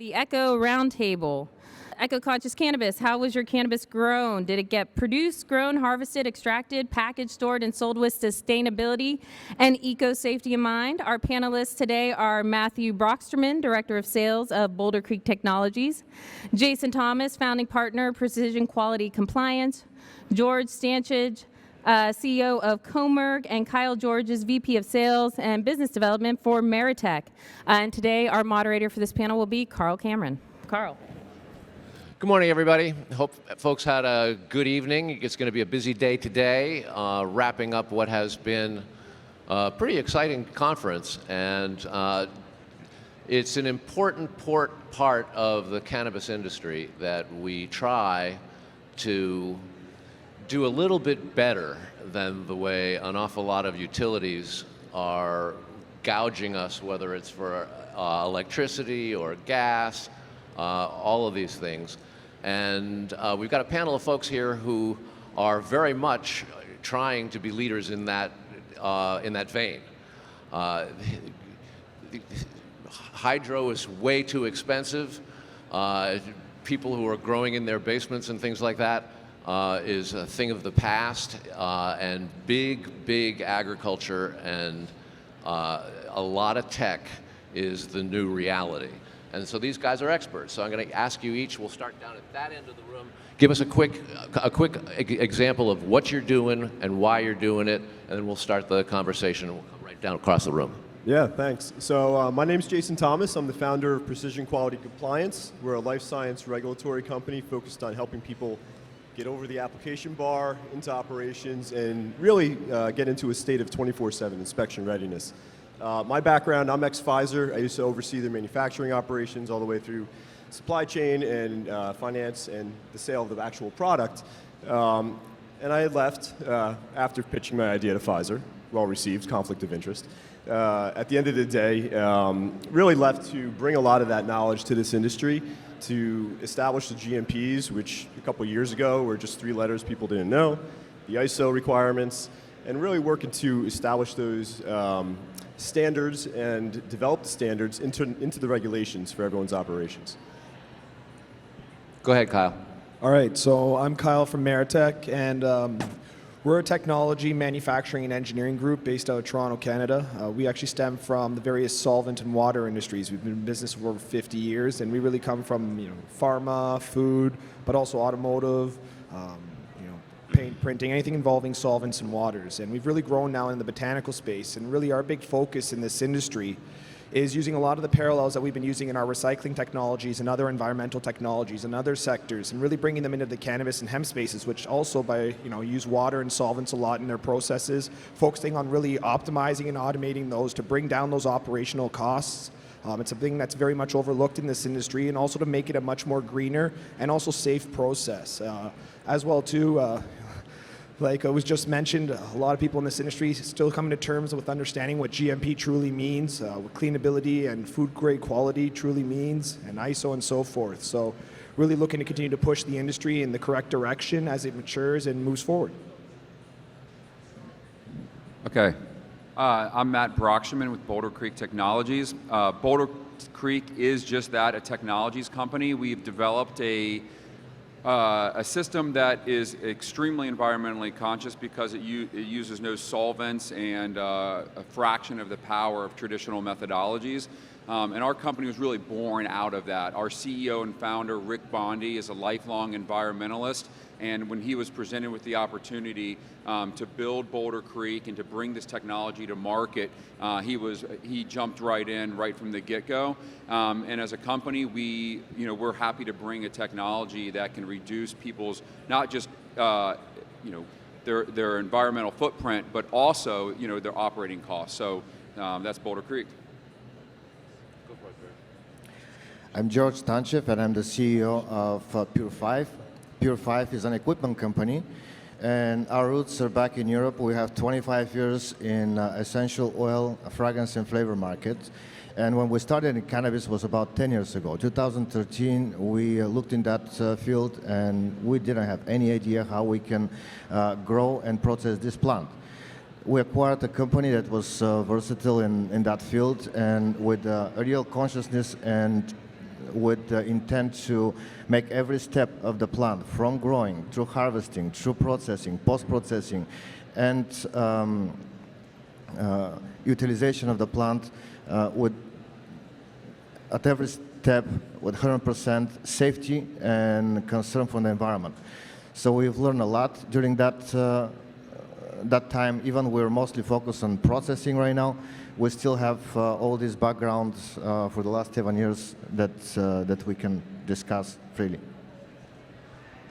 The Echo Roundtable. Eco-conscious cannabis. How was your cannabis grown? Did it get produced, grown, harvested, extracted, packaged, stored, and sold with sustainability and eco-safety in mind? Our panelists today are Matthew Broxterman, Director of Sales of Boulder Creek Technologies, Jason Thomas, Founding Partner, Precision Quality Compliance, George Stantchev, CEO of COMERG, and Kyle George is VP of Sales and Business Development for Maratek. And today, our moderator for this panel will be Carl Cameron. Carl. Good morning, everybody. Hope folks had a good evening. It's going to be a busy day today, wrapping up what has been a pretty exciting conference. And it's an important part of the cannabis industry that we try to do a little bit better than the way an awful lot of utilities are gouging us, whether it's for electricity or gas, all of these things. And we've got a panel of folks here who are very much trying to be leaders in that vein. Hydro is way too expensive. People who are growing in their basements and things like that is a thing of the past. And big agriculture and a lot of tech is the new reality. And so these guys are experts. So I'm going to ask you each, we'll start down at that end of the room. Give us a quick example of what you're doing and why you're doing it, and then we'll start the conversation. We'll come right down across the room. Yeah, thanks. So my name's Jason Thomas. I'm the founder of Precision Quality Compliance. We're a life science regulatory company focused on helping people get over the application bar into operations and really get into a state of 24/7 inspection readiness. My background, I'm ex-Pfizer. I used to oversee their manufacturing operations all the way through supply chain and finance and the sale of the actual product. And I had left after pitching my idea to Pfizer, well received, conflict of interest. At the end of the day, really left to bring a lot of that knowledge to this industry, to establish the GMPs, which a couple years ago were just 3 letters people didn't know, the ISO requirements, and really working to establish those standards and develop the standards into the regulations for everyone's operations. Go ahead, Kyle. All right, so I'm Kyle from Maratek, and we're a technology, manufacturing, and engineering group based out of Toronto, Canada. We actually stem from the various solvent and water industries. We've been in business for over 50 years, and we really come from pharma, food, but also automotive, paint, printing, anything involving solvents and waters. And we've really grown now in the botanical space, and really our big focus in this industry is using a lot of the parallels that we've been using in our recycling technologies and other environmental technologies and other sectors, and really bringing them into the cannabis and hemp spaces, which also use water and solvents a lot in their processes, focusing on really optimizing and automating those to bring down those operational costs. It's something that's very much overlooked in this industry, and also to make it a much more greener and also safe process. As well too, like it was just mentioned, a lot of people in this industry still coming to terms with understanding what GMP truly means, what cleanability and food grade quality truly means, and ISO and so forth. So really looking to continue to push the industry in the correct direction as it matures and moves forward. Okay. I'm Matt Broxterman with Boulder Creek Technologies. Boulder Creek is just that, a technologies company. We've developed a system that is extremely environmentally conscious because it uses no solvents and a fraction of the power of traditional methodologies. And our company was really born out of that. Our CEO and founder, Rick Bondi, is a lifelong environmentalist. And when he was presented with the opportunity to build Boulder Creek and to bring this technology to market, he jumped right in right from the get-go. And as a company, we're happy to bring a technology that can reduce people's not just their environmental footprint, but also their operating costs. So that's Boulder Creek. I'm George Stantchev, and I'm the CEO of Pure 5. Pure 5 is an equipment company, and our roots are back in Europe. We have 25 years in essential oil, fragrance, and flavor markets. And when we started in cannabis was about 10 years ago. 2013, we looked in that field, and we didn't have any idea how we can grow and process this plant. We acquired a company that was versatile in that field and with a real consciousness and would intend to make every step of the plant, from growing, through harvesting, through processing, post-processing, and utilization of the plant would, at every step, with 100% safety and concern for the environment. So we've learned a lot during that that time. Even we're mostly focused on processing right now. We still have all these backgrounds for the last 7 years that we can discuss freely.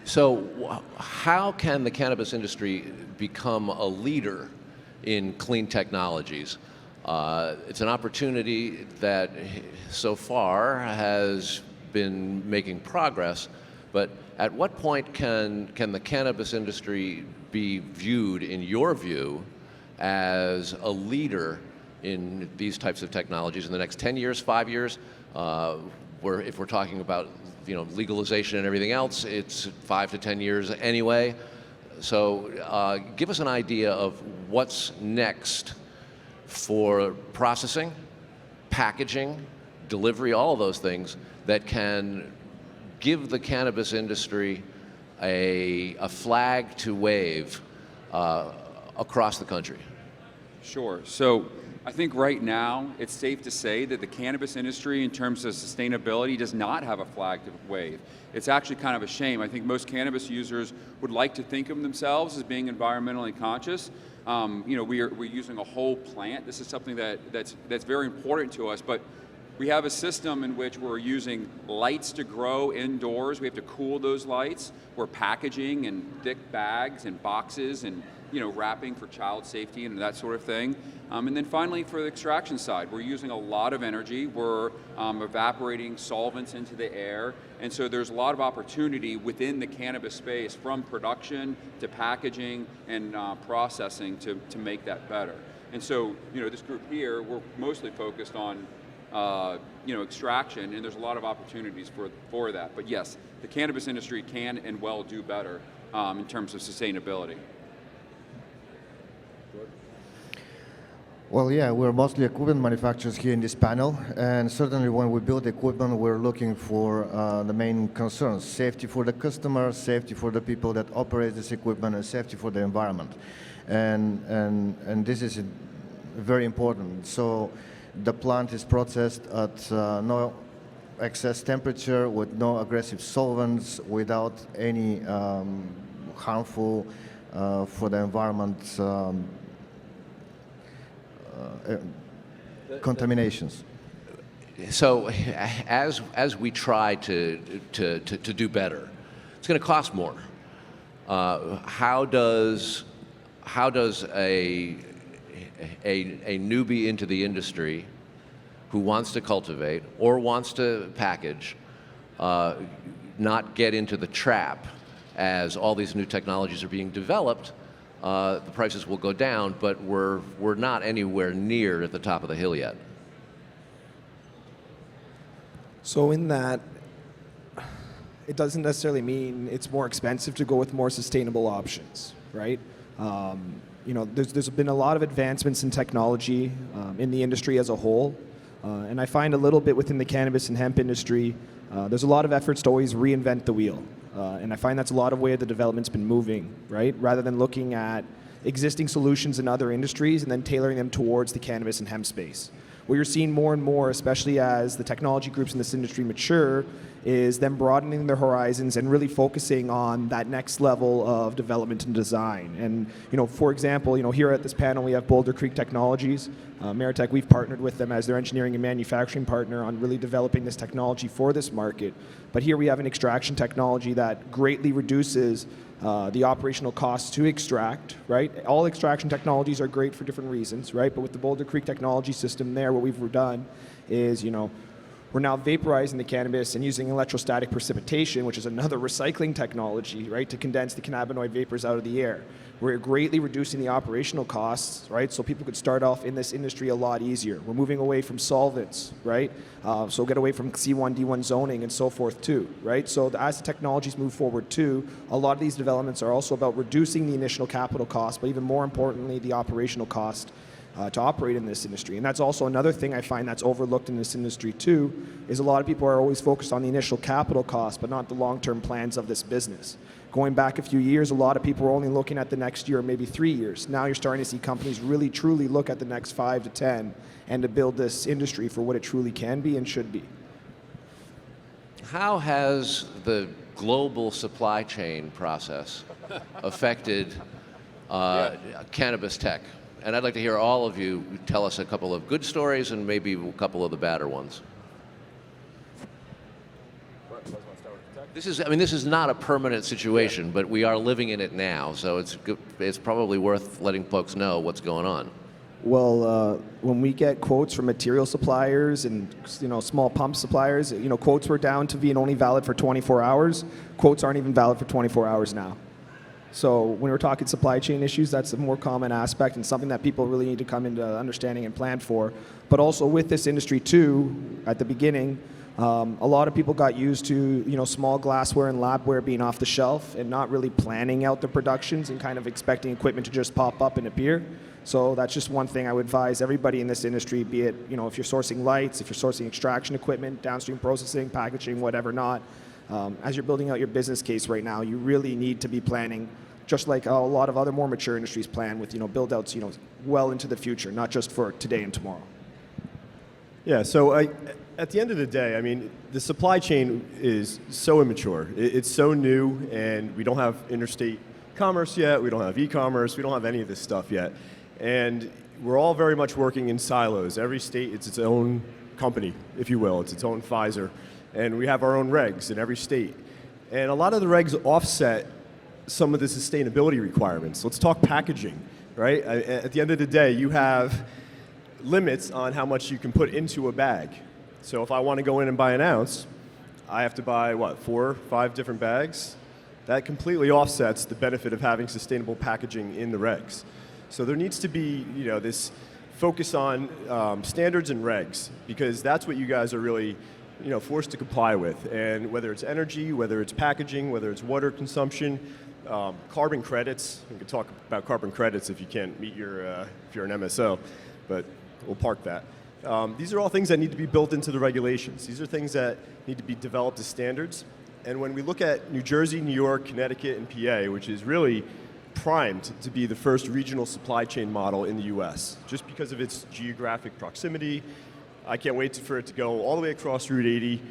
So how can the cannabis industry become a leader in clean technologies? It's an opportunity that so far has been making progress, but at what point can the cannabis industry be viewed, in your view, as a leader in these types of technologies in the next 10 years, 5 years? If we're talking about legalization and everything else, it's 5 to 10 years anyway. So give us an idea of what's next for processing, packaging, delivery, all of those things that can give the cannabis industry a flag to wave across the country. Sure. So I think right now it's safe to say that the cannabis industry, in terms of sustainability, does not have a flag to wave. It's actually kind of a shame. I think most cannabis users would like to think of themselves as being environmentally conscious. We're using a whole plant. This is something that's very important to us, but we have a system in which we're using lights to grow indoors. We have to cool those lights. We're packaging in thick bags and boxes and wrapping for child safety and that sort of thing. And then finally, for the extraction side, we're using a lot of energy. We're evaporating solvents into the air. And so there's a lot of opportunity within the cannabis space, from production to packaging and processing to make that better. And so, this group here, we're mostly focused on extraction, and there's a lot of opportunities for that. But yes, the cannabis industry can and will do better in terms of sustainability. Well, yeah, we're mostly equipment manufacturers here in this panel, and certainly when we build equipment, we're looking for the main concerns: safety for the customer, safety for the people that operate this equipment, and safety for the environment. And this is very important. So the plant is processed at no excess temperature, with no aggressive solvents, without any harmful for the environment contaminations. So as we try to do better, it's going to cost more. How does a newbie into the industry who wants to cultivate or wants to package not get into the trap as all these new technologies are being developed? The prices will go down, but we're not anywhere near at the top of the hill yet. So in that, it doesn't necessarily mean it's more expensive to go with more sustainable options, right? There's been a lot of advancements in technology in the industry as a whole, and I find a little bit within the cannabis and hemp industry, there's a lot of efforts to always reinvent the wheel. And I find that's a lot of way the development's been moving, right? Rather than looking at existing solutions in other industries and then tailoring them towards the cannabis and hemp space. What you're seeing more and more, especially as the technology groups in this industry mature, is them broadening their horizons and really focusing on that next level of development and design. And for example, here at this panel we have Boulder Creek Technologies. Maratek, we've partnered with them as their engineering and manufacturing partner on really developing this technology for this market. But here we have an extraction technology that greatly reduces the operational costs to extract, right? All extraction technologies are great for different reasons, right? But with the Boulder Creek technology system there, what we've done is, we're now vaporizing the cannabis and using electrostatic precipitation, which is another recycling technology, right, to condense the cannabinoid vapors out of the air. We're greatly reducing the operational costs, right, so people could start off in this industry a lot easier. We're moving away from solvents, right, so get away from C1, D1 zoning and so forth too, right? So as the technologies move forward too, a lot of these developments are also about reducing the initial capital cost, but even more importantly, the operational cost. to operate in this industry. And that's also another thing I find that's overlooked in this industry too, is a lot of people are always focused on the initial capital cost, but not the long-term plans of this business. Going back a few years, a lot of people were only looking at the next year, maybe 3 years. Now you're starting to see companies really truly look at the next 5 to 10 and to build this industry for what it truly can be and should be. How has the global supply chain process affected cannabis tech? And I'd like to hear all of you tell us a couple of good stories and maybe a couple of the badder ones. This is not a permanent situation, but we are living in it now, so it's probably worth letting folks know what's going on. Well, when we get quotes from material suppliers and small pump suppliers, quotes were down to being only valid for 24 hours. Quotes aren't even valid for 24 hours now. So when we're talking supply chain issues, that's a more common aspect and something that people really need to come into understanding and plan for. But also with this industry too, at the beginning, a lot of people got used to small glassware and labware being off the shelf and not really planning out the productions and kind of expecting equipment to just pop up and appear. So that's just one thing I would advise everybody in this industry, be it if you're sourcing lights, if you're sourcing extraction equipment, downstream processing, packaging, whatever not. As you're building out your business case right now, you really need to be planning just like a lot of other more mature industries plan with build outs well into the future, not just for today and tomorrow. Yeah, so at the end of the day, the supply chain is so immature. It's so new, and we don't have interstate commerce yet. We don't have e-commerce. We don't have any of this stuff yet. And we're all very much working in silos. Every state, it's its own company, if you will. It's its own Pfizer. And we have our own regs in every state. And a lot of the regs offset some of the sustainability requirements. Let's talk packaging, right? At the end of the day, you have limits on how much you can put into a bag. So if I want to go in and buy an ounce, I have to buy, 4 or 5 different bags? That completely offsets the benefit of having sustainable packaging in the regs. So there needs to be, this focus on standards and regs, because that's what you guys are really, forced to comply with. And whether it's energy, whether it's packaging, whether it's water consumption, carbon credits. We could talk about carbon credits if you can't meet if you're an MSO, but we'll park that. These are all things that need to be built into the regulations. These are things that need to be developed as standards. And when we look at New Jersey, New York, Connecticut, and PA, which is really primed to be the first regional supply chain model in the US, just because of its geographic proximity. I can't wait for it to go all the way across Route 80,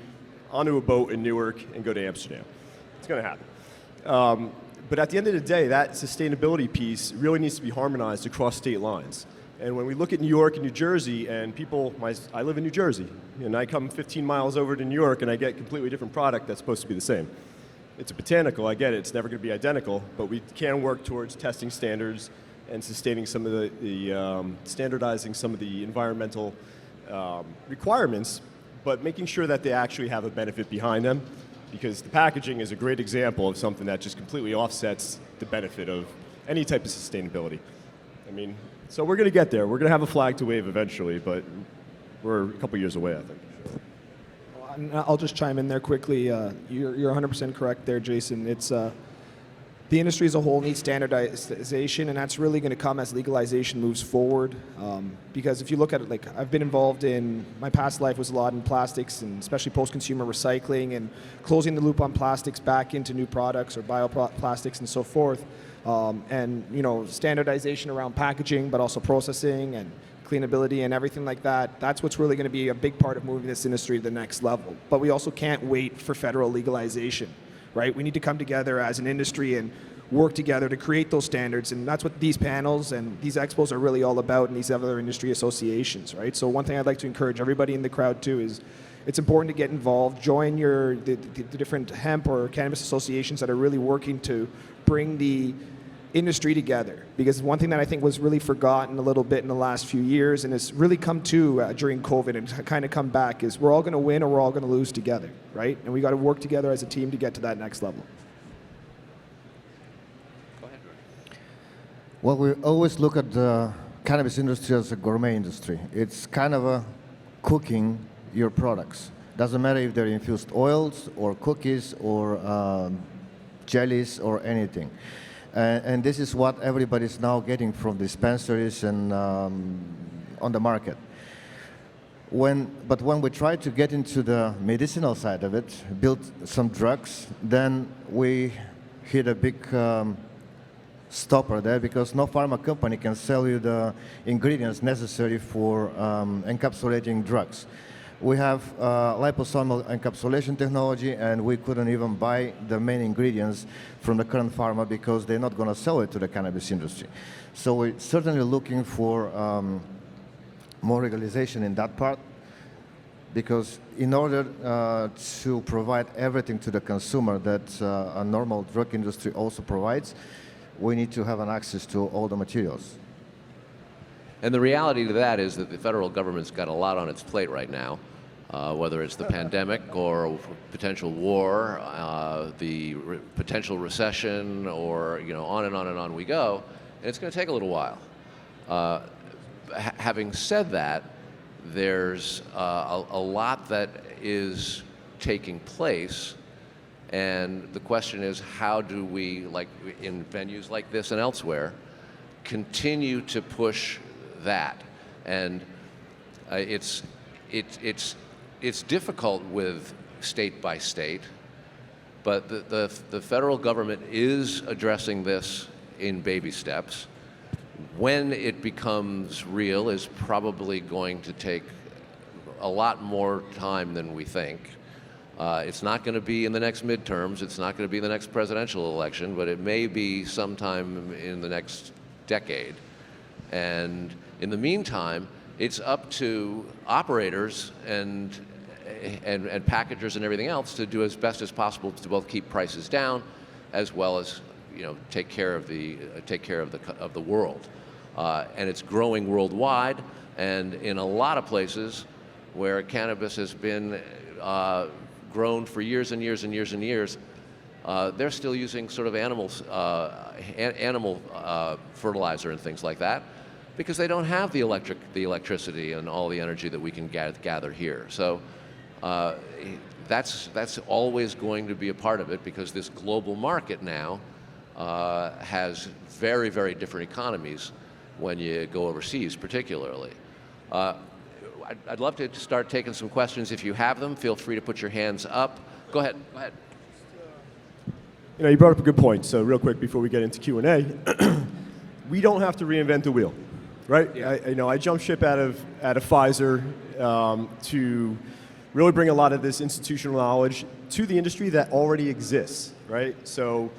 onto a boat in Newark, and go to Amsterdam. It's going to happen. But at the end of the day, that sustainability piece really needs to be harmonized across state lines. And when we look at New York and New Jersey, and I live in New Jersey, and I come 15 miles over to New York, and I get a completely different product that's supposed to be the same. It's a botanical, I get it, it's never going to be identical, but we can work towards testing standards and sustaining some of the standardizing some of the environmental requirements, but making sure that they actually have a benefit behind them, because the packaging is a great example of something that just completely offsets the benefit of any type of sustainability. So we're going to get there. We're going to have a flag to wave eventually, but we're a couple years away, I think. I'll just chime in there quickly. You're 100% correct there, Jason. It's the industry as a whole needs standardization, and that's really going to come as legalization moves forward. Because if you look at it, I've been involved in, my past life was a lot in plastics, and especially post-consumer recycling and closing the loop on plastics back into new products or bioplastics and so forth. And standardization around packaging, but also processing and cleanability and everything like that. That's what's really going to be a big part of moving this industry to the next level. But we also can't wait for federal legalization, right? We need to come together as an industry and work together to create those standards, and that's what these panels and these expos are really all about, and these other industry associations, right? So one thing I'd like to encourage everybody in the crowd too is it's important to get involved, join the different hemp or cannabis associations that are really working to bring the industry together, because one thing that I think was really forgotten a little bit in the last few years, and has really come to during COVID and kind of come back, is we're all going to win or we're all going to lose together, right? And we got to work together as a team to get to that next level. Go ahead. Well, we always look at the cannabis industry as a gourmet industry. It's kind of a cooking your products. Doesn't matter if they're infused oils or cookies or jellies or anything. And this is what everybody's now getting from dispensaries and on the market. But when we try to get into the medicinal side of it, build some drugs, then we hit a big stopper there, because no pharma company can sell you the ingredients necessary for encapsulating drugs. We have liposomal encapsulation technology, and we couldn't even buy the main ingredients from the current pharma because they're not going to sell it to the cannabis industry. So we're certainly looking for more legalization in that part, because in order to provide everything to the consumer that a normal drug industry also provides, we need to have an access to all the materials. And the reality to that is that the federal government's got a lot on its plate right now, whether it's the pandemic or potential war, the potential recession, or on and on and on we go, and it's going to take a little while. Having said that, there's a lot that is taking place. And the question is, how do we, like in venues like this and elsewhere, continue to push that? And it's difficult with state by state, but the federal government is addressing this in baby steps. When it becomes real is probably going to take a lot more time than we think. It's not going to be in the next midterms, it's not going to be the next presidential election, but it may be sometime in the next decade. And in the meantime, it's up to operators and packagers and everything else to do as best as possible to both keep prices down, as well as take care of the world. And it's growing worldwide, and in a lot of places where cannabis has been grown for years and years and years and years, they're still using sort of animal fertilizer and things like that, because they don't have the electricity and all the energy that we can gather here. So that's always going to be a part of it, because this global market now has very, very different economies when you go overseas, particularly. I'd love to start taking some questions. If you have them, feel free to put your hands up. Go ahead. You brought up a good point. So real quick before we get into Q&A, we don't have to reinvent the wheel, right? Yeah. I jumped ship out of Pfizer to really bring a lot of this institutional knowledge to the industry that already exists, right? So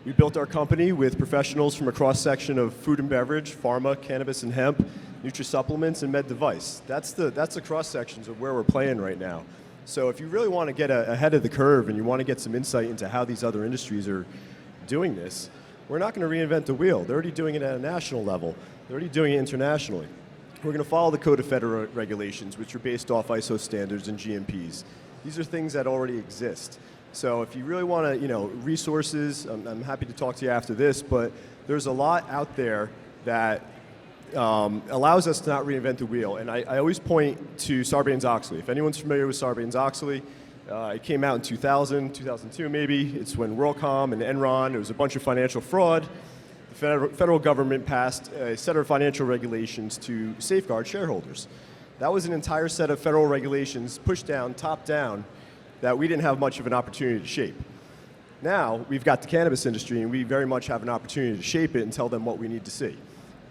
we built our company with professionals from a cross-section of food and beverage, pharma, cannabis and hemp, nutra-supplements, and med device. That's the cross-sections of where we're playing right now. So if you really want to get ahead of the curve and you want to get some insight into how these other industries are doing this, we're not going to reinvent the wheel. They're already doing it at a national level. They're already doing it internationally. We're going to follow the Code of Federal Regulations, which are based off ISO standards and GMPs. These are things that already exist. So if you really want to, resources, I'm happy to talk to you after this, but there's a lot out there that allows us to not reinvent the wheel. And I always point to Sarbanes-Oxley. If anyone's familiar with Sarbanes-Oxley, it came out in 2000, 2002 maybe. It's when WorldCom and Enron, there was a bunch of financial fraud. The federal government passed a set of financial regulations to safeguard shareholders. That was an entire set of federal regulations pushed down, top down, that we didn't have much of an opportunity to shape. Now, we've got the cannabis industry, and we very much have an opportunity to shape it and tell them what we need to see.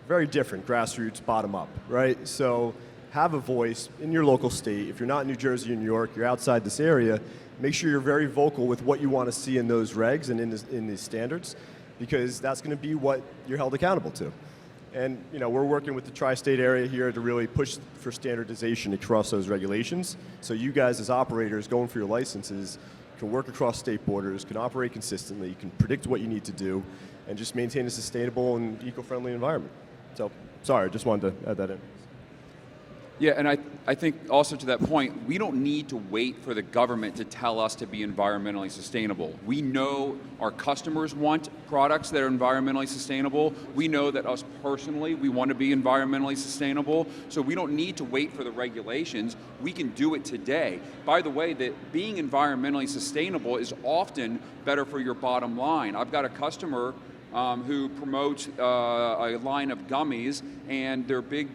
Very different, grassroots, bottom up, right? So have a voice in your local state. If you're not in New Jersey or New York, you're outside this area, make sure you're very vocal with what you want to see in those regs and in these standards, because that's going to be what you're held accountable to. And we're working with the tri-state area here to really push for standardization across those regulations. So you guys as operators going for your licenses can work across state borders, can operate consistently, can predict what you need to do, and just maintain a sustainable and eco-friendly environment. So, sorry, I just wanted to add that in. Yeah, and I think also to that point, we don't need to wait for the government to tell us to be environmentally sustainable. We know our customers want products that are environmentally sustainable. We know that us personally, we want to be environmentally sustainable. So we don't need to wait for the regulations. We can do it today. By the way, that being environmentally sustainable is often better for your bottom line. I've got a customer who promotes a line of gummies, and their big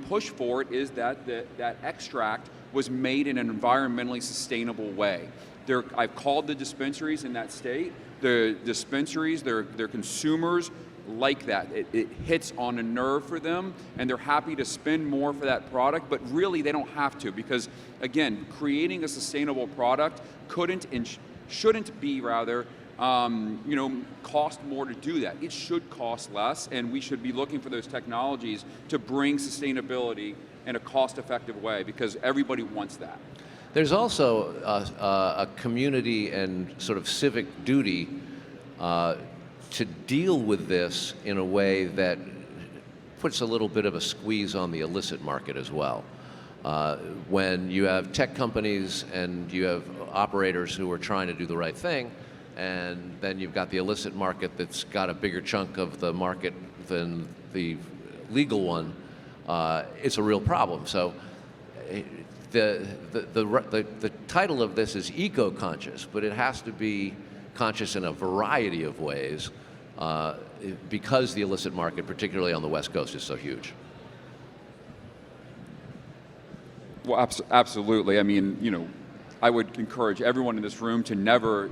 push for it is that that extract was made in an environmentally sustainable way. I've called the dispensaries in that state. The dispensaries, their consumers like that. It hits on a nerve for them, and they're happy to spend more for that product, but really they don't have to, because again, creating a sustainable product shouldn't be rather cost more to do that. It should cost less, and we should be looking for those technologies to bring sustainability in a cost-effective way, because everybody wants that. There's also a community and sort of civic duty to deal with this in a way that puts a little bit of a squeeze on the illicit market as well. When you have tech companies and you have operators who are trying to do the right thing, and then you've got the illicit market that's got a bigger chunk of the market than the legal one, it's a real problem. So the title of this is eco-conscious, but it has to be conscious in a variety of ways because the illicit market, particularly on the West Coast, is so huge. Well, absolutely. I mean, I would encourage everyone in this room to never,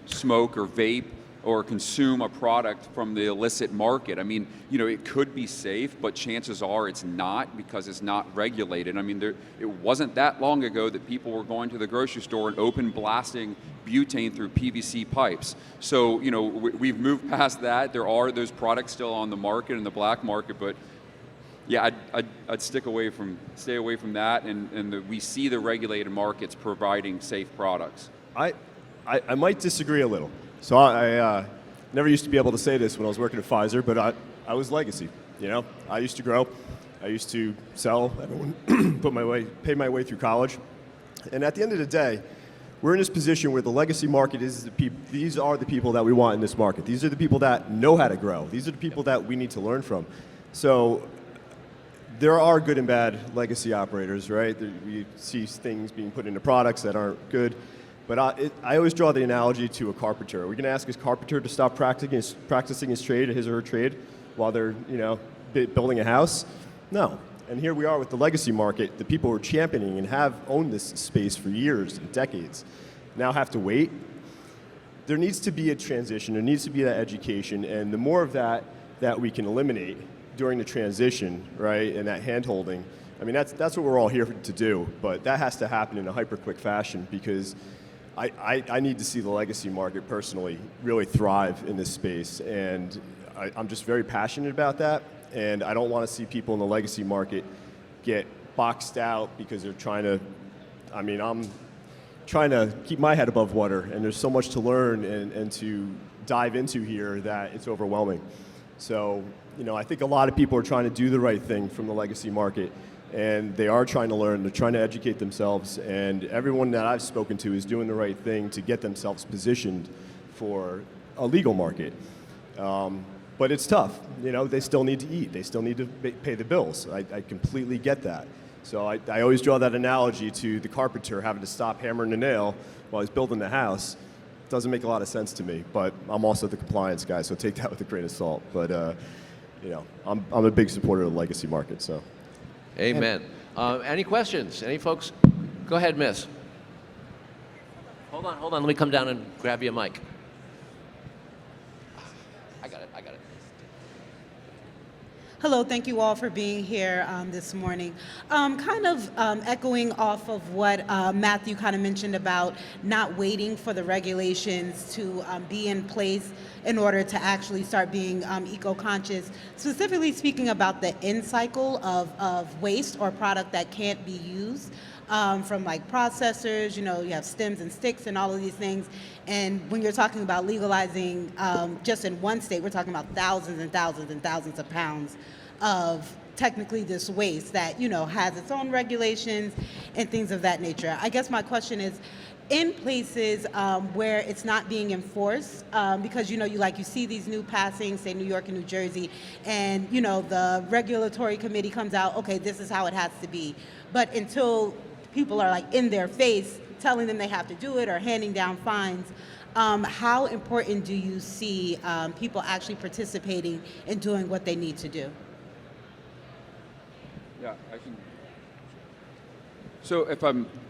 smoke or vape or consume a product from the illicit market. I mean, it could be safe, but chances are it's not, because it's not regulated. I mean, it wasn't that long ago that people were going to the grocery store and open blasting butane through PVC pipes. So, we've moved past that. There are those products still on the market, in the black market, but yeah, I'd stay away from that, and we see the regulated markets providing safe products. I might disagree a little. So I never used to be able to say this when I was working at Pfizer, but I was legacy. I used to grow, I used to sell, everyone pay my way through college, and at the end of the day, we're in this position where the legacy market is these are the people that we want in this market. These are the people that know how to grow. These are the people that we need to learn from. So there are good and bad legacy operators, right? We see things being put into products that aren't good. But I always draw the analogy to a carpenter. Are we going to ask his carpenter to stop practicing his trade, his or her trade, while they're building a house? No. And here we are with the legacy market. The people who are championing and have owned this space for years and decades now have to wait. There needs to be a transition. There needs to be that education. And the more of that we can eliminate during the transition, right, and that hand-holding, I mean, that's what we're all here to do. But that has to happen in a hyper-quick fashion, because I need to see the legacy market personally really thrive in this space, and I'm just very passionate about that, and I don't want to see people in the legacy market get boxed out because they're trying to, I'm trying to keep my head above water, and there's so much to learn and to dive into here that it's overwhelming. So, I think a lot of people are trying to do the right thing from the legacy market, and they are trying to learn, they're trying to educate themselves, and everyone that I've spoken to is doing the right thing to get themselves positioned for a legal market. But it's tough, they still need to eat, they still need to pay the bills. I completely get that. So I always draw that analogy to the carpenter having to stop hammering the nail while he's building the house. Doesn't make a lot of sense to me, but I'm also the compliance guy, so take that with a grain of salt. But I'm a big supporter of the legacy market, so. Amen. Any questions? Any folks? Go ahead, miss. Hold on. Let me come down and grab you a mic. I got it. Hello, thank you all for being here this morning. Echoing off of what Matthew kind of mentioned about not waiting for the regulations to be in place in order to actually start being eco-conscious, specifically speaking about the end cycle of waste or product that can't be used. From like processors, you have stems and sticks and all of these things. And when you're talking about legalizing just in one state, we're talking about thousands and thousands and thousands of pounds of technically this waste that, has its own regulations and things of that nature. I guess my question is, in places where it's not being enforced, because you see these new passings, say New York and New Jersey, and the regulatory committee comes out, okay, this is how it has to be. But until people are like in their face telling them they have to do it or handing down fines, How important do you see people actually participating in doing what they need to do? Yeah, I can. So if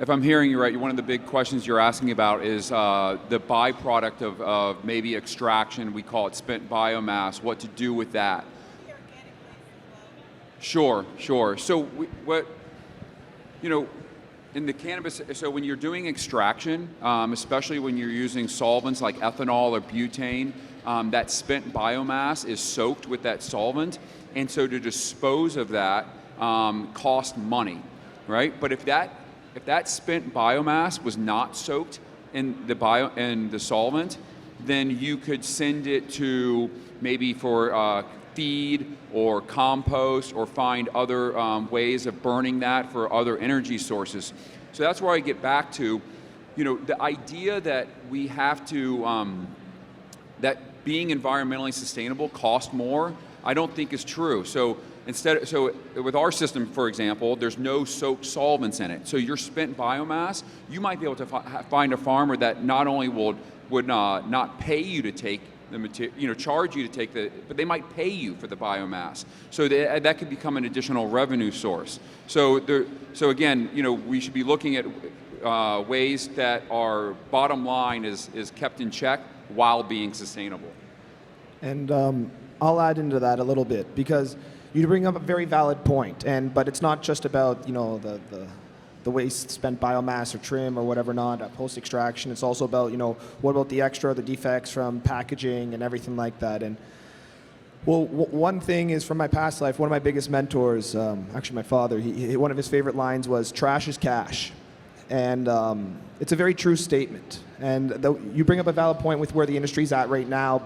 I'm hearing you right, one of the big questions you're asking about is the byproduct of maybe extraction. We call it spent biomass. What to do with that? Sure. So in the cannabis, so when you're doing extraction, especially when you're using solvents like ethanol or butane, that spent biomass is soaked with that solvent, and so to dispose of that costs money, right? But if that spent biomass was not soaked in the solvent, then you could send it to maybe for feed or compost, or find other ways of burning that for other energy sources. So that's where I get back to, the idea that we have to, that being environmentally sustainable costs more, I don't think is true. So with our system, for example, there's no soaked solvents in it. So your spent biomass, you might be able to find a farmer that not only would not pay you to take the material, charge you to take but they might pay you for the biomass. So that could become an additional revenue source. So again, we should be looking at ways that our bottom line is kept in check while being sustainable. And I'll add into that a little bit, because you bring up a very valid point, but it's not just about the waste spent biomass or trim or whatever not post extraction. It's also about what about the defects from packaging and everything like that. And well, one thing is, from my past life, one of my biggest mentors, actually my father, one of his favorite lines was "trash is cash," and it's a very true statement. And you bring up a valid point with where the industry's at right now,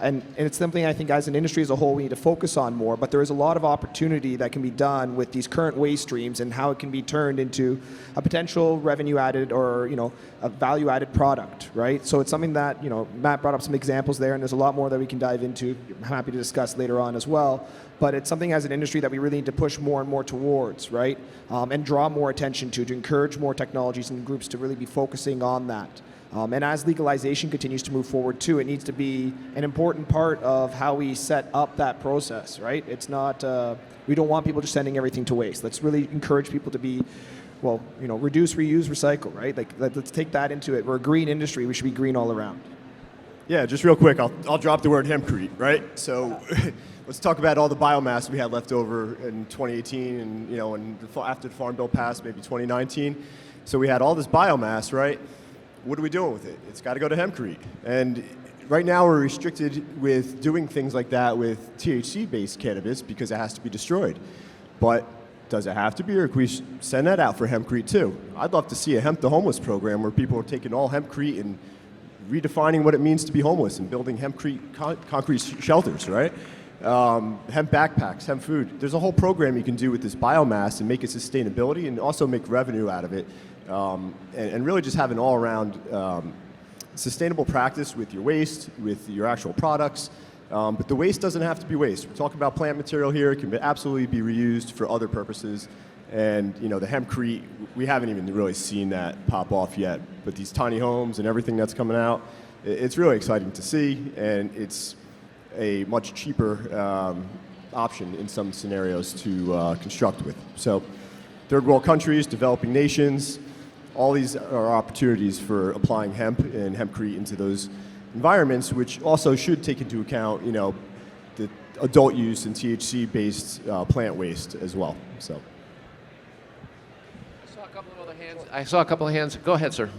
and it's something I think as an industry as a whole we need to focus on more. But there is a lot of opportunity that can be done with these current waste streams and how it can be turned into a potential revenue added or a value added product, right? So it's something that Matt brought up some examples there, and there's a lot more that we can dive into. I'm happy to discuss later on as well. But it's something as an industry that we really need to push more and more towards, right? And draw more attention to encourage more technologies and groups to really be focusing on that. And as legalization continues to move forward too, it needs to be an important part of how we set up that process, right? It's not, we don't want people just sending everything to waste. Let's really encourage people to be, reduce, reuse, recycle, right? Like, let's take that into it. We're a green industry, we should be green all around. Yeah, just real quick, I'll drop the word hempcrete, right? So let's talk about all the biomass we had left over in 2018 and after the Farm Bill passed, maybe 2019. So we had all this biomass, right? What are we doing with it? It's got to go to hempcrete. And right now we're restricted with doing things like that with THC-based cannabis because it has to be destroyed. But does it have to be, or can we send that out for hempcrete too? I'd love to see a hemp to homeless program where people are taking all hempcrete and redefining what it means to be homeless and building hempcrete concrete shelters, right? Hemp backpacks, hemp food. There's a whole program you can do with this biomass and make it sustainability and also make revenue out of it. And really just have an all-around sustainable practice with your waste, with your actual products. But the waste doesn't have to be waste. We're talking about plant material here. It can absolutely be reused for other purposes. And the hempcrete, we haven't even really seen that pop off yet. But these tiny homes and everything that's coming out, it's really exciting to see. And it's a much cheaper option in some scenarios to construct with. So third world countries, developing nations, all these are opportunities for applying hemp and hempcrete into those environments, which also should take into account, the adult use and THC-based plant waste as well. So, I saw a couple of hands. Go ahead, sir.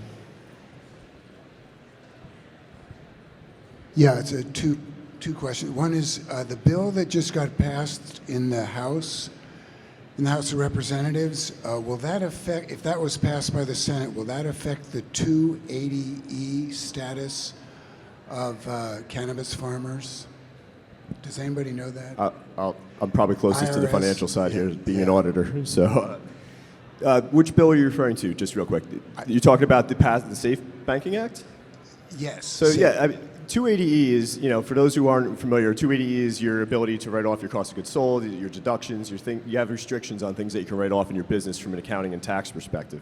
Yeah, it's two questions. One is the bill that just got passed in the House of Representatives, will that affect, if that was passed by the Senate, will that affect the 280E status of cannabis farmers? Does anybody know that? I'm probably closest to the financial side here, being an auditor. So, which bill are you referring to, just real quick? You're talking about the Safe Banking Act? Yes. So, yeah, 280E is, for those who aren't familiar, 280E is your ability to write off your cost of goods sold, your deductions, you have restrictions on things that you can write off in your business from an accounting and tax perspective.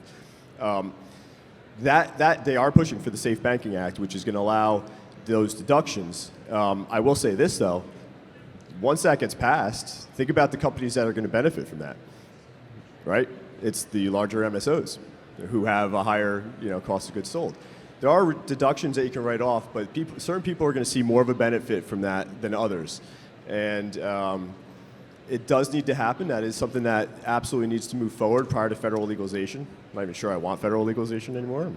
that they are pushing for the Safe Banking Act, which is going to allow those deductions. I will say this though, once that gets passed, think about the companies that are going to benefit from that, right? It's the larger MSOs who have a higher, cost of goods sold. There are deductions that you can write off, but certain people are going to see more of a benefit from that than others. And it does need to happen. That is something that absolutely needs to move forward prior to federal legalization. I'm not even sure I want federal legalization anymore.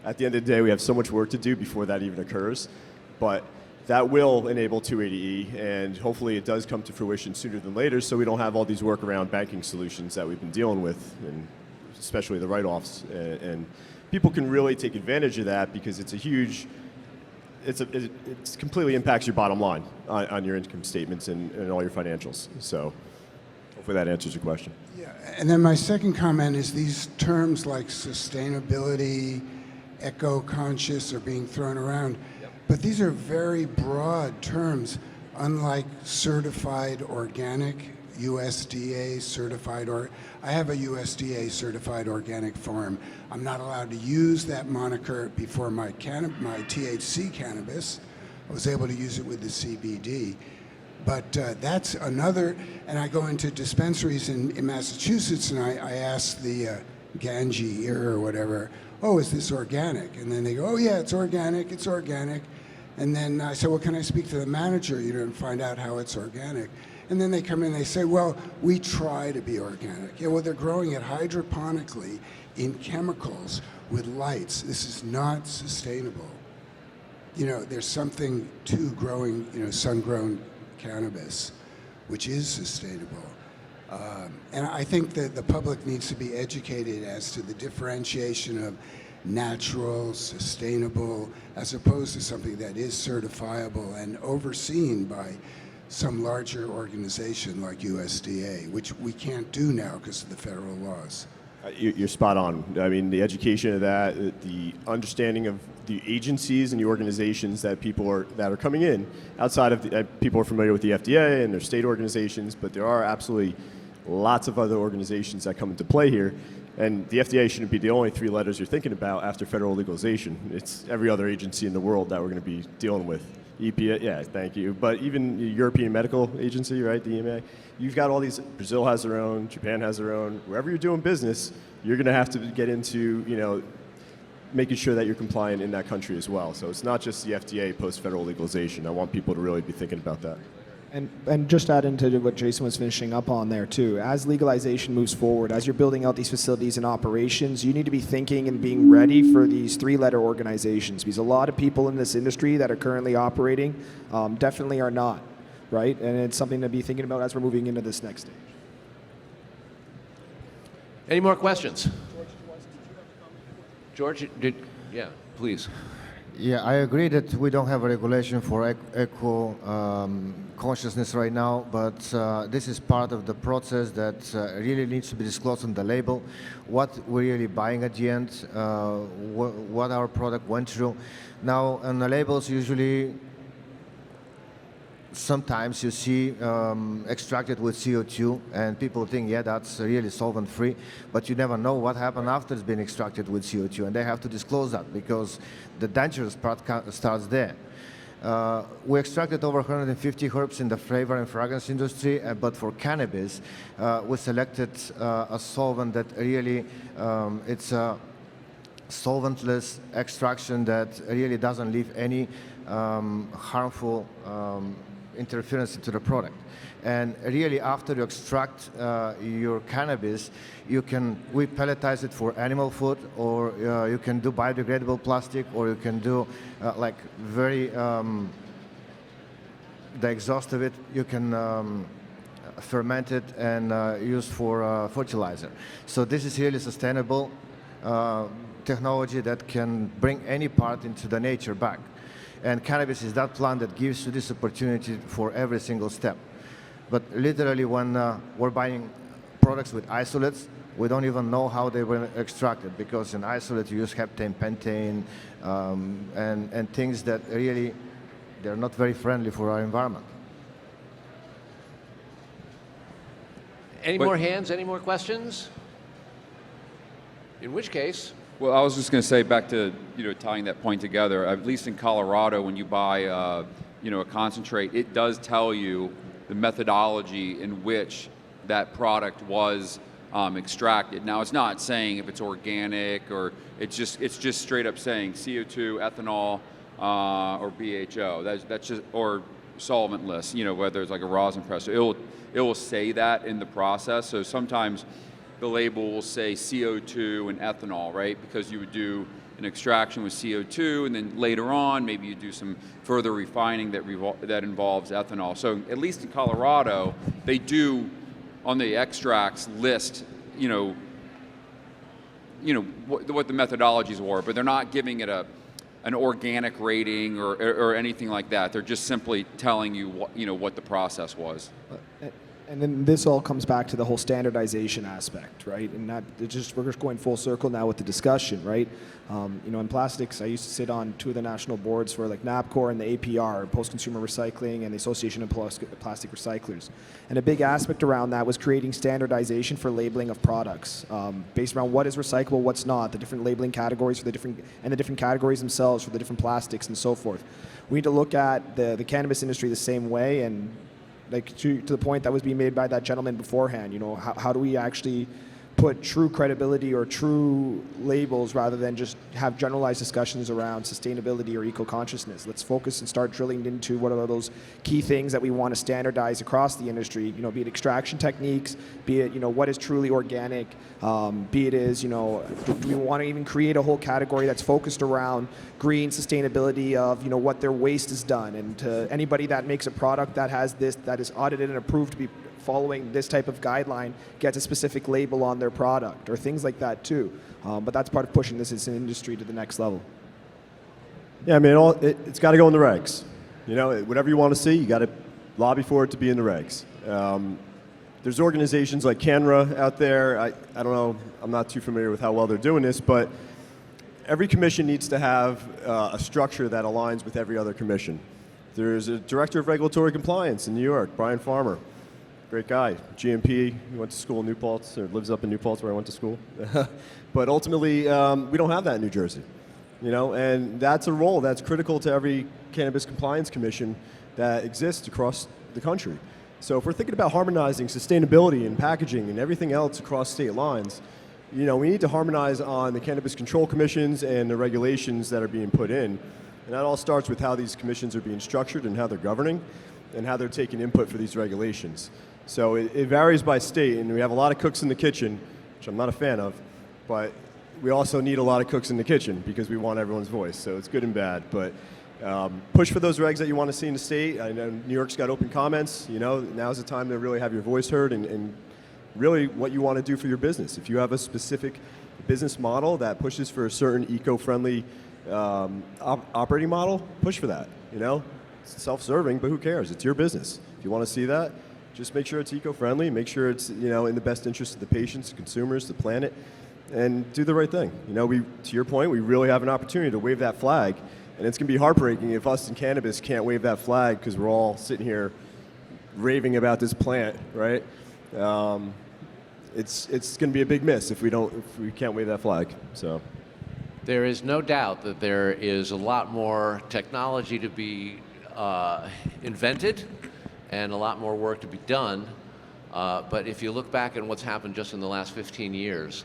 At the end of the day, we have so much work to do before that even occurs. But that will enable 280E, and hopefully it does come to fruition sooner than later, so we don't have all these workaround banking solutions that we've been dealing with, and especially the write-offs. And people can really take advantage of that because it's a huge, it completely impacts your bottom line on your income statements and all your financials. So hopefully that answers your question. Yeah, and then my second comment is these terms like sustainability, eco-conscious are being thrown around. But these are very broad terms, unlike certified organic, USDA certified, or I have a USDA certified organic farm. I'm not allowed to use that moniker before my THC cannabis. I was able to use it with the CBD. But that's another, and I go into dispensaries in Massachusetts and I ask the Ganji ear or whatever, oh, is this organic? And then they go, oh yeah, it's organic, it's organic. And then I said, well, can I speak to the manager, and find out how it's organic? And then they come in, they say, well, we try to be organic. Yeah, well, they're growing it hydroponically in chemicals with lights. This is not sustainable. There's something to growing, sun-grown cannabis, which is sustainable. And I think that the public needs to be educated as to the differentiation of natural, sustainable, as opposed to something that is certifiable and overseen by some larger organization like USDA, which we can't do now because of the federal laws. You're spot on. I mean, the education of that, the understanding of the agencies and the organizations that that are coming in outside of people are familiar with the FDA and their state organizations, but there are absolutely lots of other organizations that come into play here. And the FDA shouldn't be the only three letters you're thinking about after federal legalization. It's every other agency in the world that we're going to be dealing with. EPA, yeah, thank you. But even the European Medical Agency, right, the EMA, you've got all these, Brazil has their own, Japan has their own. Wherever you're doing business, you're going to have to get into, making sure that you're compliant in that country as well. So it's not just the FDA post-federal legalization. I want people to really be thinking about that. And just add into what Jason was finishing up on there too, as legalization moves forward, as you're building out these facilities and operations, you need to be thinking and being ready for these three-letter organizations, because a lot of people in this industry that are currently operating definitely are not, right? And it's something to be thinking about as we're moving into this next stage. Any more questions? George, yeah, please. Yeah, I agree that we don't have a regulation for eco consciousness right now, but this is part of the process that really needs to be disclosed on the label, what we're really buying at the end, what our product went through. Now, on the labels, usually, sometimes you see extracted with CO2, and people think, yeah, that's really solvent-free, but you never know what happened after it's been extracted with CO2, and they have to disclose that because the dangerous part starts there. We extracted over 150 herbs in the flavor and fragrance industry, but for cannabis, we selected a solvent that really, it's a solventless extraction that really doesn't leave any harmful interference into the product. And really, after you extract your cannabis, we pelletize it for animal food, or you can do biodegradable plastic, or you can do the exhaust of it, you can ferment it and use for fertilizer. So this is really sustainable technology that can bring any part into the nature back. And cannabis is that plant that gives you this opportunity for every single step. But literally, when we're buying products with isolates, we don't even know how they were extracted, because in isolate you use heptane, pentane, and things that really, they're not very friendly for our environment. Any more hands? Any more questions? In which case, Well, I was just going to say, back to tying that point together. At least in Colorado, when you buy a concentrate, it does tell you the methodology in which that product was extracted. Now, it's not saying if it's organic or it's just straight up saying CO2, ethanol, or BHO. That's just, or solventless. Whether it's like a rosin press, it will say that in the process. So sometimes the label will say CO2 and ethanol, right? Because you would do an extraction with CO2, and then later on, maybe you do some further refining that involves ethanol. So at least in Colorado, they do on the extracts list, what the methodologies were, but they're not giving it an organic rating or anything like that. They're just simply telling you what the process was. And then this all comes back to the whole standardization aspect, right? And we're just going full circle now with the discussion, right? In plastics, I used to sit on two of the national boards for like NAPCOR and the APR, Post-Consumer Recycling, and the Association of Plastic Recyclers. And a big aspect around that was creating standardization for labeling of products, based around what is recyclable, what's not, the different labeling categories for the different categories themselves for the different plastics and so forth. We need to look at the cannabis industry the same way, and like to the point that was being made by that gentleman beforehand, how do we actually put true credibility or true labels rather than just have generalized discussions around sustainability or eco-consciousness? Let's focus and start drilling into what are those key things that we want to standardize across the industry, be it extraction techniques, be it, what is truly organic, be it is, do we want to even create a whole category that's focused around green sustainability of, what their waste is done, and to anybody that makes a product that has this, that is audited and approved to be following this type of guideline, gets a specific label on their product, or things like that too. But that's part of pushing this as an industry to the next level. Yeah, I mean, it's got to go in the regs. Whatever you want to see, you got to lobby for it to be in the regs. There's organizations like CANRA out there. I don't know, I'm not too familiar with how well they're doing this, but every commission needs to have a structure that aligns with every other commission. There's a director of regulatory compliance in New York, Brian Farmer. Great guy, GMP, he went to school in New Paltz, or lives up in New Paltz where I went to school. But ultimately, we don't have that in New Jersey. And that's a role that's critical to every cannabis compliance commission that exists across the country. So if we're thinking about harmonizing sustainability and packaging and everything else across state lines, we need to harmonize on the cannabis control commissions and the regulations that are being put in. And that all starts with how these commissions are being structured and how they're governing and how they're taking input for these regulations. So it varies by state, and we have a lot of cooks in the kitchen, which I'm not a fan of, but we also need a lot of cooks in the kitchen because we want everyone's voice. So it's good and bad, but push for those regs that you want to see in the state. I know New York's got open comments. Now's the time to really have your voice heard and really what you want to do for your business. If you have a specific business model that pushes for a certain eco-friendly operating model, push for that. It's self-serving, but who cares? It's your business. If you want to see that, just make sure it's eco-friendly, make sure it's in the best interest of the patients, the consumers, the planet, and do the right thing. To your point, we really have an opportunity to wave that flag, and it's going to be heartbreaking if us in cannabis can't wave that flag because we're all sitting here raving about this plant, right? It's going to be a big miss if we can't wave that flag. So There is no doubt that there is a lot more technology to be invented and a lot more work to be done. But if you look back at what's happened just in the last 15 years,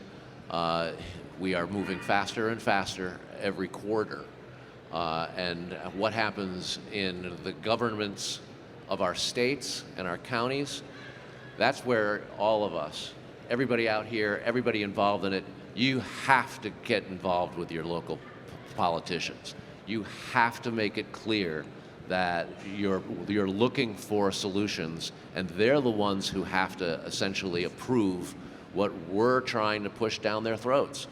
we are moving faster and faster every quarter. And what happens in the governments of our states and our counties, that's where all of us, everybody out here, everybody involved in it, you have to get involved with your local politicians. You have to make it clear that you're looking for solutions, and they're the ones who have to essentially approve what we're trying to push down their throats.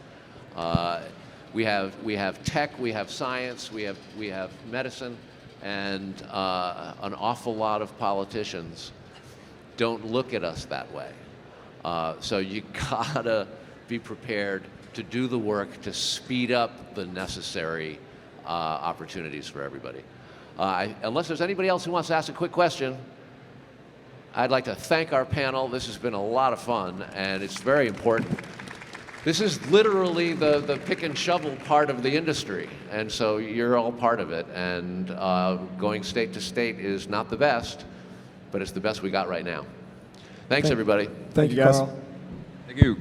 We have tech, we have science, we have medicine, and an awful lot of politicians don't look at us that way. So you gotta be prepared to do the work to speed up the necessary opportunities for everybody. Unless there's anybody else who wants to ask a quick question, I'd like to thank our panel. This has been a lot of fun, and it's very important. This is literally the pick and shovel part of the industry, and so you're all part of it. And going state to state is not the best, but it's the best we got right now. Thanks, everybody. Thank you, guys. Carl. Thank you.